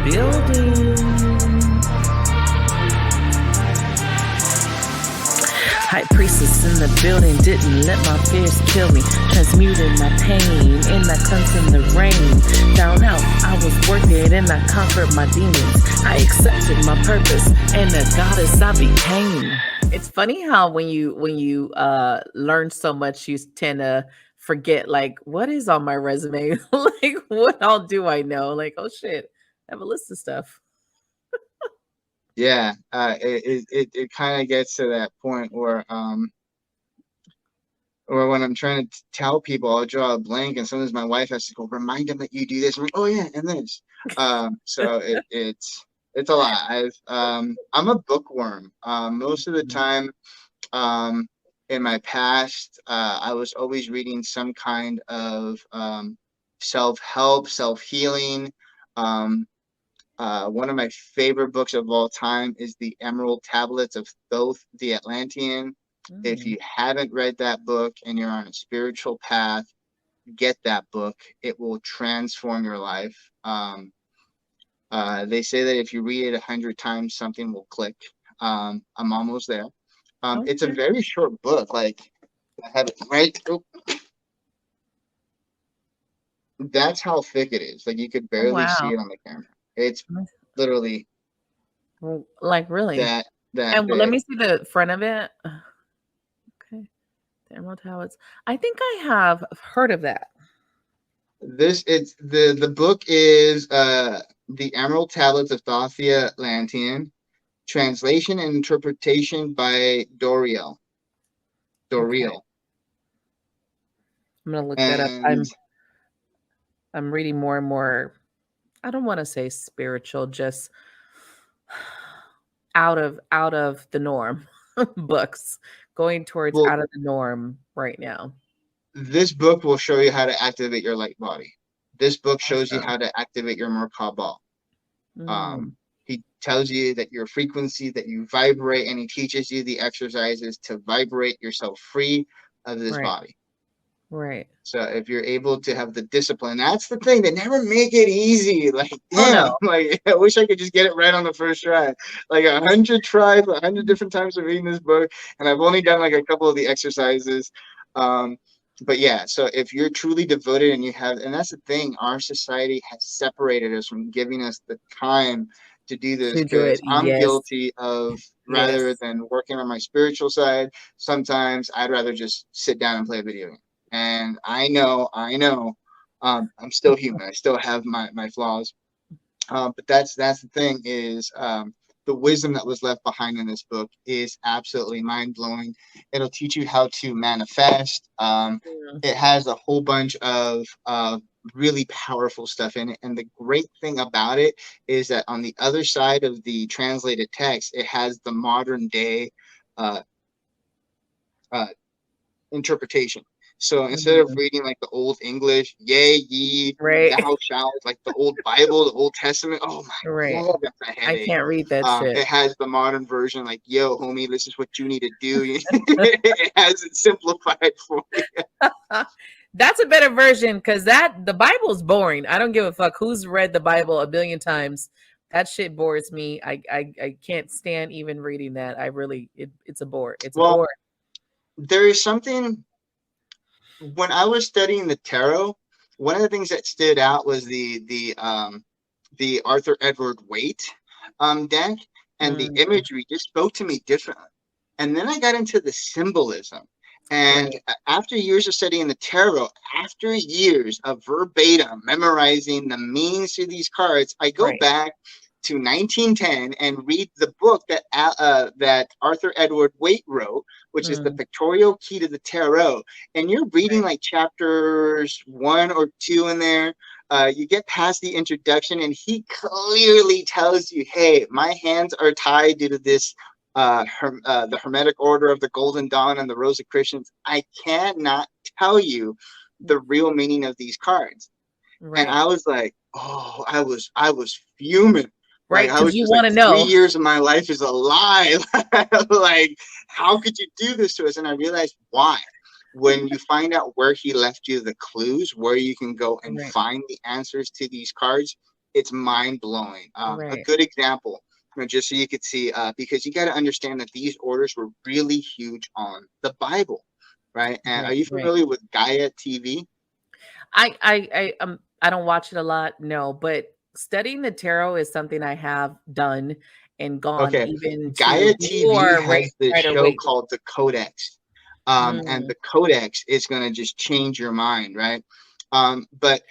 building. High priestess in the building, didn't let my fears kill me. Transmuted my pain in that cleanse in the rain. Down out, I was worth it and I conquered my demons. I accepted my purpose and the goddess I became. It's funny how when you learn so much, you tend to forget like what is on my resume, like what all do I know? Like, oh shit, I have a list of stuff. Yeah, it kind of gets to that point where or when I'm trying to tell people, I'll draw a blank, and sometimes my wife has to go remind them that you do this. I'm like, oh yeah, and this. So it's a lot. I'm a bookworm. Most of the Mhm. time, in my past, I was always reading some kind of self-help, self-healing. Um, one of my favorite books of all time is The Emerald Tablets of Thoth the Atlantean. If Mm. you haven't read that book and you're on a spiritual path, get that book. It will transform your life. They say that if you read it 100 times, something will click. I'm almost there. It's a Okay. very short book. Like I have it right. Oh, that's how thick it is. Like you could Oh, barely see wow. it on the camera. It's literally Well, like really. that And let big. me see the front of it. Okay. The Emerald Tablets. I think I have heard of that. This it's the book is The Emerald Tablets of Thothia Atlantean, translation and interpretation by Doriel. Okay. Doriel. I'm gonna look that up. And I'm reading more and more. I don't want to say spiritual, just out of the norm books. Going towards well, out of the norm right now. this book will show you how to activate your light body. This book shows you Awesome. how to activate your Merkaba. Mm, He tells you that your frequency, that you vibrate, and he teaches you the exercises to vibrate yourself free of this right. body. Right. So if you're able to have the discipline, that's the thing. They never make it easy. Like, Oh damn, no. like I wish I could just get it right on the first try. Like 100 tries, 100 different times of reading this book, and I've only done like a couple of the exercises. Um, but yeah, so if you're truly devoted and you have, and that's the thing, our society has separated us from giving us the time to do this To do because it. I'm Yes. guilty of rather Yes. than working on my spiritual side, sometimes I'd rather just sit down and play a video game. And I know, I'm still human. I still have my flaws. But that's the thing is the wisdom that was left behind in this book is absolutely mind blowing. It'll teach you how to manifest. Mm, It has a whole bunch of really powerful stuff in it. And the great thing about it is that on the other side of the translated text, it has the modern day uh, uh, interpretation. So instead of mm. reading like the old English, yea, ye, Right. thou shalt, like the old Bible, the Old Testament, oh my Right. God, that's a I headache. can't read that shit. It has the modern version, like, yo, homie, this is what you need to do. It has it simplified for you. That's a better version because that the Bible is boring. I don't give a fuck who's read the Bible a billion times. That shit bores me. I can't stand even reading that. I really it's a bore. It's a Well, bore. there is something when I was studying the tarot, one of the things that stood out was the Arthur Edward Waite deck, and the Mm, imagery just spoke to me differently. And then I got into the symbolism. right, And after years of studying the tarot, after years of verbatim memorizing the meanings to these cards, I go right. back to 1910 and read the book that Arthur Edward Waite wrote, which is the Mm, Pictorial Key to the Tarot. And you're reading right, like chapters 1 or 2 in there. You get past the introduction, and he clearly tells you, "Hey, my hands are tied due to this the Hermetic Order of the Golden Dawn and the Rosicrucians. I cannot tell you the real meaning of these cards." And right, I was like, "Oh, I was fuming." Like right. I Because was you just like, want to three know. years of my life is a lie. Like, how could you do this to us? And I realized why. When you find out where he left you the clues, where you can go and Right. find the answers to these cards, it's mind blowing. A Right. good example, just so you could see, because you got to understand that these orders were really huge on the Bible, right? And are Right. you Right. familiar with Gaia TV? I don't watch it a lot, no, but studying the tarot is something I have done and gone Okay, even to Gaia TV more has this Rider show Waite. called the Codex, and Mm, the Codex is going to just change your mind, right? But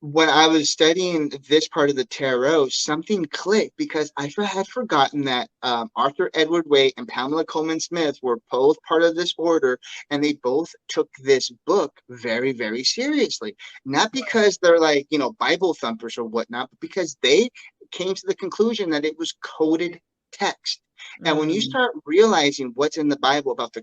when I was studying this part of the tarot, something clicked because had forgotten that Arthur Edward Waite and Pamela Coleman Smith were both part of this order, and they both took this book very, very seriously. Not because they're like, Bible thumpers or whatnot, but because they came to the conclusion that it was coded text. And when you mm, start realizing what's in the Bible about the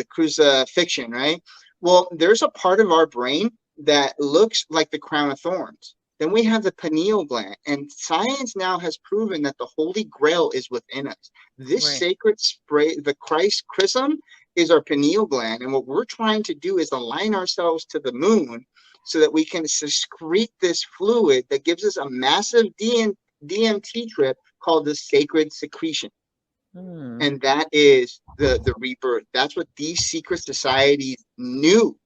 crucifixion, right? Well, there's a part of our brain that looks like the crown of thorns. Then we have the pineal gland, and science now has proven that the Holy Grail is within us. This right. sacred spray, the Christ chrism, is our pineal gland, and what we're trying to do is align ourselves to the moon so that we can secrete this fluid that gives us a massive DMT trip called the sacred secretion. Mm, And that is the rebirth. That's what these secret societies knew.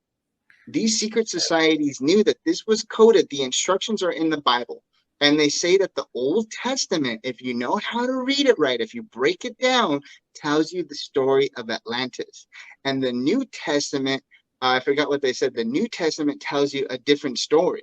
These secret societies knew that this was coded. The instructions are in the Bible. And they say that the Old Testament, if you know how to read it right, if you break it down, tells you the story of Atlantis. And the New Testament, I forgot what they said, the New Testament tells you a different story,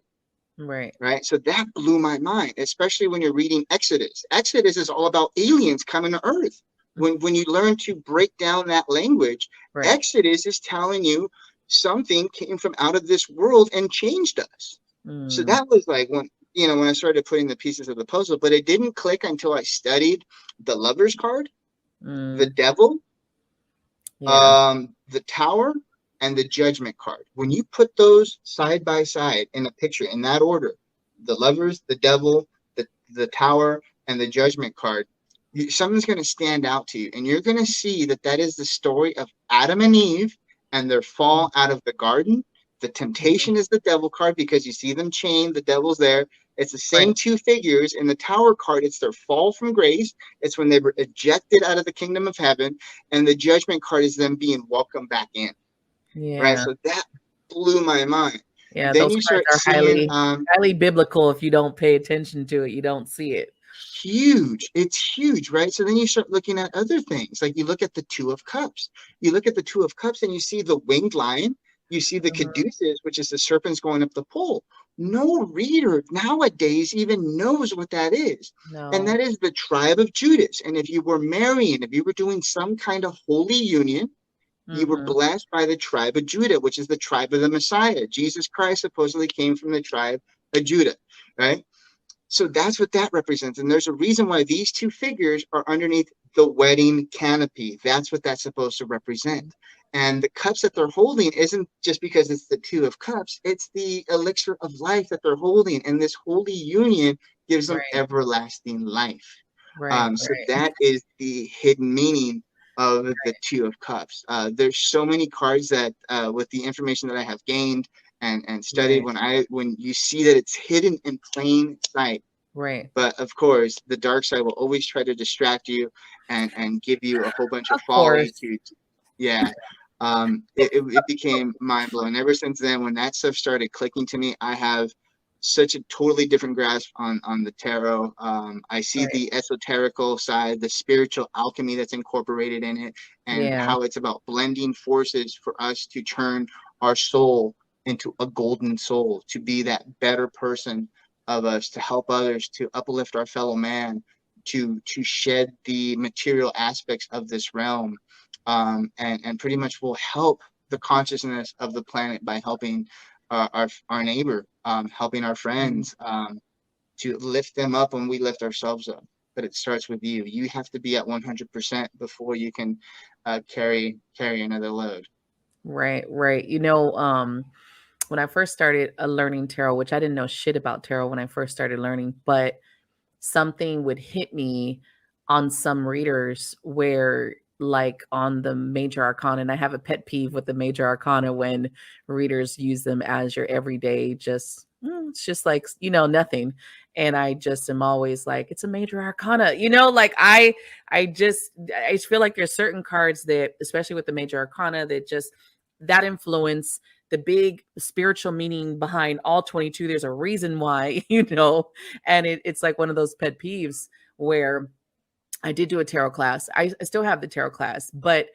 right. right? So that blew my mind, especially when you're reading Exodus. Exodus is all about aliens coming to Earth. When you learn to break down that language, Right. Exodus is telling you something came from out of this world and changed us. So Mm, that was like when I started putting the pieces of the puzzle, but it didn't click until I studied the Lover's card, the mm, Devil, yeah. the Tower, and the Judgment card. When you put those side by side in a picture in that order, the Lovers, the Devil, the Tower, and the Judgment card, something's going to stand out to you, and you're going to see that that is the story of Adam and Eve and their fall out of the garden. The Mhm. temptation is the devil card because you see them chained, the devil's there. It's the same Right. two figures in the tower card. It's their fall from grace. It's when they were ejected out of the kingdom of heaven. And the judgment card is them being welcomed back in. Right. Yeah. So that blew my mind. Yeah. Then Those you cards start are seeing highly biblical. If you don't pay attention to it, you don't see it. huge. It's huge, right? So then you start looking at other things. Like you look at the Two of Cups. You look at the Two of Cups and you see the winged lion. You see the Mhm. caduceus, which is the serpents going up the pole. No reader nowadays even knows what that is. And No. that is the tribe of Judas. And if you were marrying, if you were doing some kind of holy union, you were Hmm. blessed by the tribe of Judah, which is the tribe of the Messiah. Jesus Christ supposedly came from the tribe of Judah, right? So that's what that represents. And there's a reason why these two figures are underneath the wedding canopy. That's what that's supposed to represent. And the cups that they're holding isn't just because it's the Two of Cups, it's the elixir of life that they're holding. And this holy union gives them Right. everlasting life. Right. So Right. that is the hidden meaning of the Two of Cups. There's so many cards that, with the information that I have gained and studied, Right. when you see that it's hidden in plain sight. Right. But of course, the dark side will always try to distract you and give you a whole bunch of Of folly course. yeah. It became mind blowing. Ever since then, when that stuff started clicking to me, I have such a totally different grasp on the tarot. I see Right. the esoterical side, the spiritual alchemy that's incorporated in it, and Yeah. how it's about blending forces for us to turn our soul into a golden soul, to be that better person of us, to help others, to uplift our fellow man, to shed the material aspects of this realm, and pretty much will help the consciousness of the planet by helping our neighbor, helping our Mhm. friends, to lift them up when we lift ourselves up. But it starts with you. You have to be at 100% before you can carry another load. Right. Right. When I first started learning tarot, which I didn't know shit about tarot when I first started learning, but something would hit me on some readers where like on the major arcana, and I have a pet peeve with the major arcana when readers use them as your everyday just it's just like nothing. And I just am always like, it's a major arcana, like I just feel like there's certain cards that, especially with the major arcana, that just that influence the big spiritual meaning behind all 22. There's a reason why, and it's like one of those pet peeves where I did do a tarot class. I still have the tarot class, but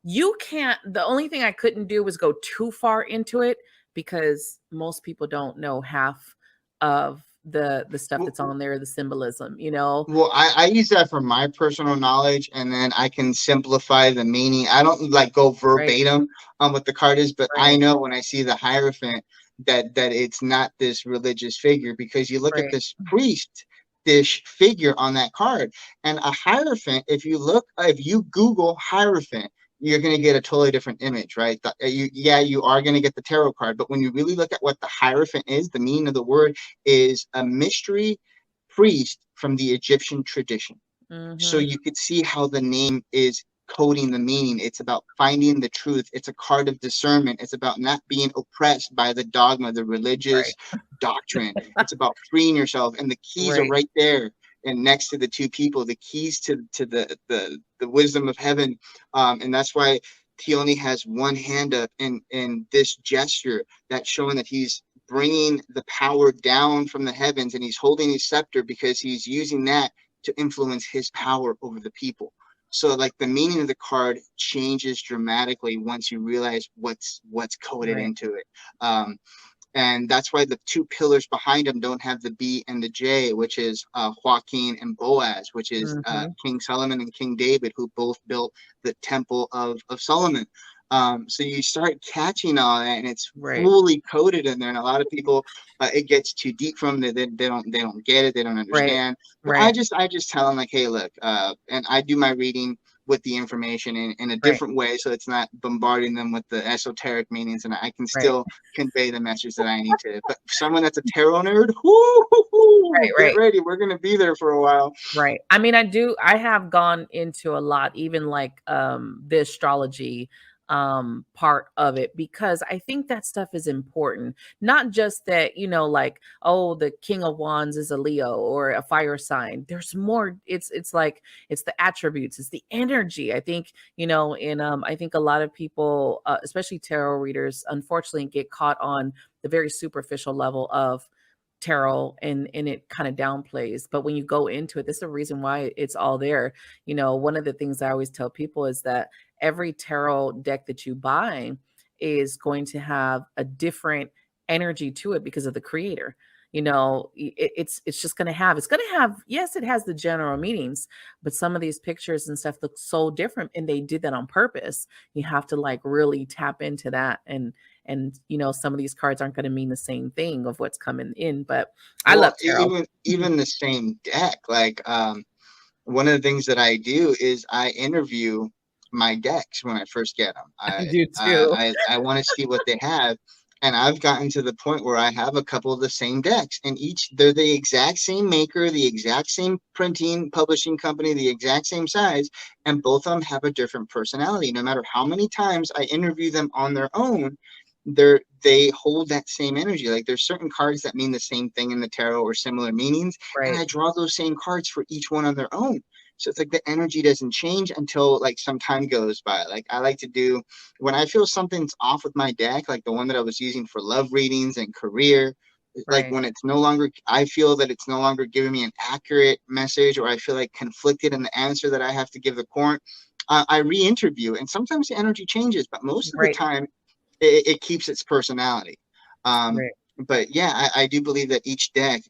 the only thing I couldn't do was go too far into it because most people don't know half of the stuff Well, that's on there, the symbolism. well, I use that for my personal knowledge, and then I can simplify the meaning. I don't like go Right, verbatim on what the card is, but I right, know when I see the Hierophant that it's not this religious figure, because you look at right, this priest dish figure on that card, and a Hierophant. If you Google Hierophant, you're going to get a totally different image, right? You are going to get the tarot card, but when you really look at what the Hierophant is, the meaning of the word is a mystery priest from the Egyptian tradition. So mm-hmm, you could see how the name is coding the meaning. It's about finding the truth. It's a card of discernment. It's about not being oppressed by the dogma, the religious right, doctrine. It's about freeing yourself. And the keys are right, right there. And next to the two people, the keys to the wisdom of heaven. And that's why he only has one hand up in this gesture, that's showing that he's bringing the power down from the heavens, and he's holding his scepter because he's using that to influence his power over the people. So like the meaning of the card changes dramatically once you realize what's coded right, into it. Um, and that's why the two pillars behind him don't have the B and the J, which is Joaquin and Boaz, which is mm-hmm, King Solomon and King David, who both built the Temple of Solomon. So you start catching all that, and it's right, fully coded in there. And a lot of people, it gets too deep from them. They don't get it. They don't right, understand. But I right, just tell them like, hey, look, and I do my reading with the information in a right, different way, so it's not bombarding them with the esoteric meanings, and I can right, still convey the message that I need to. But someone that's a tarot nerd, whoo, get right. ready. We're gonna be there for a while. Right. I mean, I have gone into a lot, even like the astrology part of it, because I think that stuff is important. Not just that, like, oh, the King of Wands is a Leo or a fire sign. There's more. It's like it's the attributes, it's the energy. I think, and I think a lot of people, especially tarot readers, unfortunately get caught on the very superficial level of tarot, and it kind of downplays, but when you go into it, there's a reason why it's all there. One of the things I always tell people is that every tarot deck that you buy is going to have a different energy to it because of the creator. It's just going to have, yes, it has the general meanings, but some of these pictures and stuff look so different, and they did that on purpose. You have to like really tap into that, and some of these cards aren't going to mean the same thing of what's coming in, but I Well, love tarot. even the same deck, like one of the things that I do is I interview my decks when I first get them. I do too. I want to see what they have, and I've gotten to the point where I have a couple of the same decks, and they're the exact same maker, the exact same printing publishing company, the exact same size, and both of them have a different personality. No matter how many times I interview them on their own, they hold that same energy. Like there's certain cards that mean the same thing in the tarot or similar meanings, and Right, I draw those same cards for each one on their own. So it's like the energy doesn't change until like some time goes by. Like I like to do when I feel something's off with my deck, like the one that I was using for love readings and career. Like right, when it's no longer, I feel that it's no longer giving me an accurate message, or I feel like conflicted in the answer that I have to give the court. I re-interview, and sometimes the energy changes, but most of the right, time it keeps its personality. Um, right, but yeah, I do believe that each deck,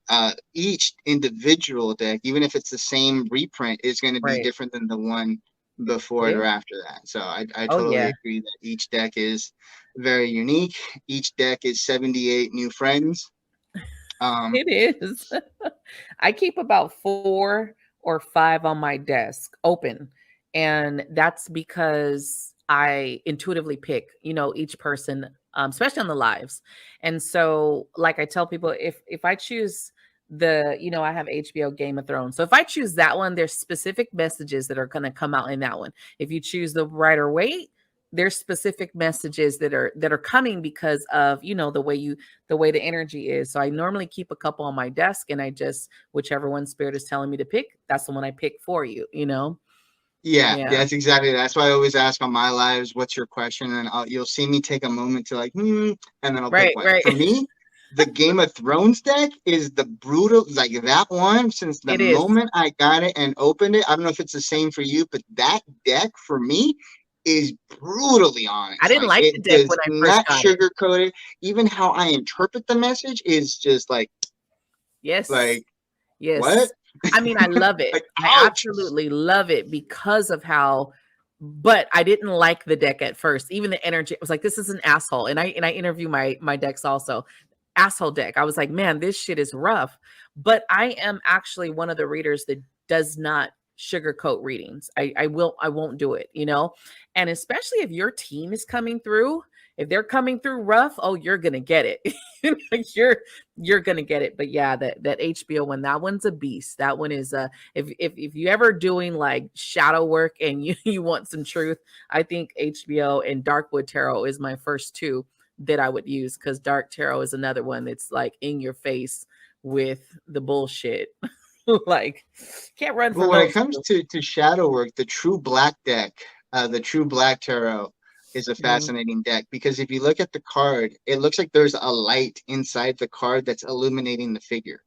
each individual deck, even if it's the same reprint, is going to be right. different than the one before It it or is. after that. So I Oh totally yeah, agree that each deck is very unique. Each deck is 78 new friends. Um, it is. I keep about 4 or 5 on my desk open. And that's because I intuitively pick, each person, especially on the lives. And so, like I tell people, if I choose I have HBO Game of Thrones. So if I choose that one, there's specific messages that are going to come out in that one. If you choose the Rider Waite, there's specific messages that are coming because of, the way the energy is. So I normally keep a couple on my desk, and I just, whichever one spirit is telling me to pick, that's the one I pick for you. Yeah, Yeah. that's exactly. That's why I always ask on my lives, "What's your question?" And you'll see me take a moment to like, and then I'll pick Right, one. right. For me, the Game of Thrones deck is the brutal, like that one. Since the It is. moment I got it and opened it, I don't know if it's the same for you, but that deck for me is brutally I honest. didn't Like like the it deck does when I first not got it. sugarcoat it. Even how I interpret the message is just Yes. like what? Yes. I mean, I love it. Like I ouch. absolutely love it because of how, but I didn't like the deck at first. Even the energy, I was like, this is an asshole. And I interview my decks also. Asshole deck. I was like, man, this shit is rough. But I am actually one of the readers that does not sugarcoat readings. I won't do it. And especially if your team is coming through, if they're coming through rough, oh, you're gonna get it. You're gonna get it. But yeah, that HBO one, that one's a beast. That one is if you ever doing like shadow work and you want some truth, I think HBO and Darkwood Tarot is my first two that I would use, because Dark Tarot is another one that's like in your face with the bullshit. Like, can't run Well, from when it those comes two. to shadow work, the True Black deck, the True Black Tarot is a Mm. fascinating deck because if you look at the card, it looks like there's a light inside the card that's illuminating the figure,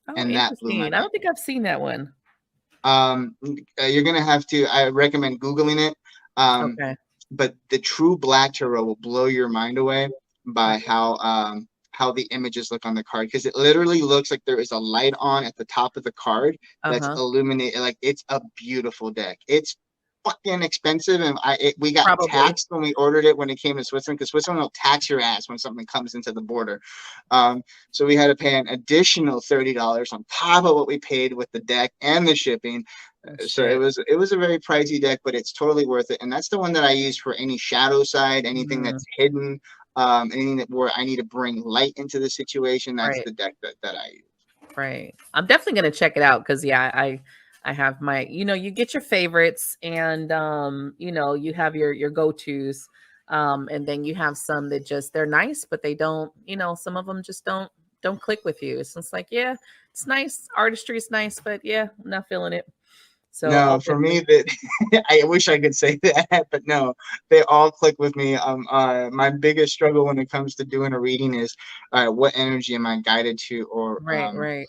Oh, and that blew my interesting. I mind. don't think I've seen that one. You're gonna have to. I recommend googling it. Um, Okay. but the True Black Tarot will blow your mind away by Okay. how the images look on the card because it literally looks like there is a light on at the top of the card that's Uh-huh. illuminated. Like it's a beautiful deck. It's fucking expensive, and we got Probably. taxed when we ordered it when it came to Switzerland because Switzerland will tax your ass when something comes into the border. Um, so we had to pay an additional $30 on top of what we paid with the deck and the shipping. Oh, So it shit. was it was a very pricey deck, but it's totally worth it. And that's the one that I use for any shadow side, anything Mm, that's hidden, anything that where I need to bring light into the situation. That's right. the deck that I use. Right. I'm definitely gonna check it out because yeah, I have my, you get your favorites, and you have your go-tos. And then you have some that just, they're nice, but they don't, some of them just don't click with you. It's just like, yeah, it's nice. Artistry is nice, but yeah, I'm not feeling it. So No, I'll for me definitely. that I wish I could say that, but no, they all click with me. My biggest struggle when it comes to doing a reading is, what energy am I guided to, Right, right,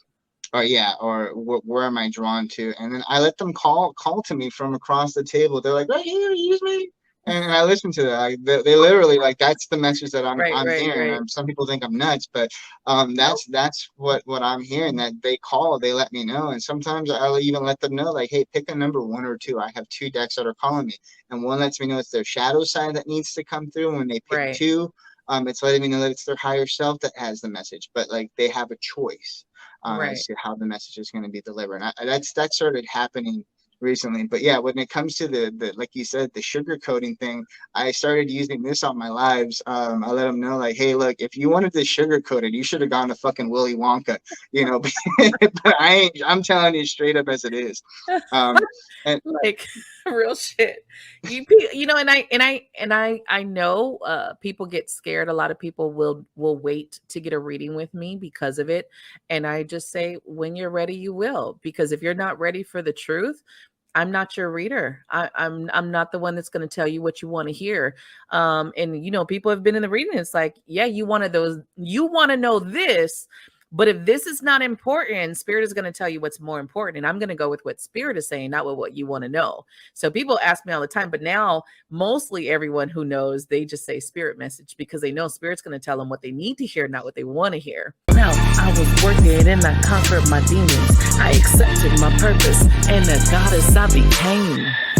or yeah, or where am I drawn to? And then I let them call to me from across the table. They're like, right here, use me. And I listen to that. Like, they literally like that's the message that right, I'm right, hearing. right. Some people think I'm nuts, but Nope. that's what I'm hearing. That they call, they let me know, and sometimes I'll even let them know, like, hey, pick a number, one or two. I have two decks that are calling me, and one lets me know it's their shadow side that needs to come through. And when they pick Right, two, it's letting me know that it's their higher self that has the message, but like they have a choice as right. to how the message is going to be delivered. And that started happening recently. But yeah, when it comes to the like you said, the sugar coating thing, I started using this on my lives. I let them know like, hey, look, if you wanted this sugar coated, you should have gone to fucking Willy Wonka, you know. But I'm telling you straight up as it is. Um, and Like, real shit. And I know people get scared. A lot of people will wait to get a reading with me because of it. And I just say, when you're ready, you will. Because if you're not ready for the truth, I'm not your reader. I'm not the one that's going to tell you what you want to hear. And people have been in the reading. It's like, yeah, you want to know this, but if this is not important, Spirit is going to tell you what's more important, and I'm going to go with what Spirit is saying, not with what you want to know. So people ask me all the time, but now mostly everyone who knows, they just say Spirit message because they know Spirit's going to tell them what they need to hear, not what they want to hear. Now I was working and I conquered my demons. I accepted my purpose and the goddess I became.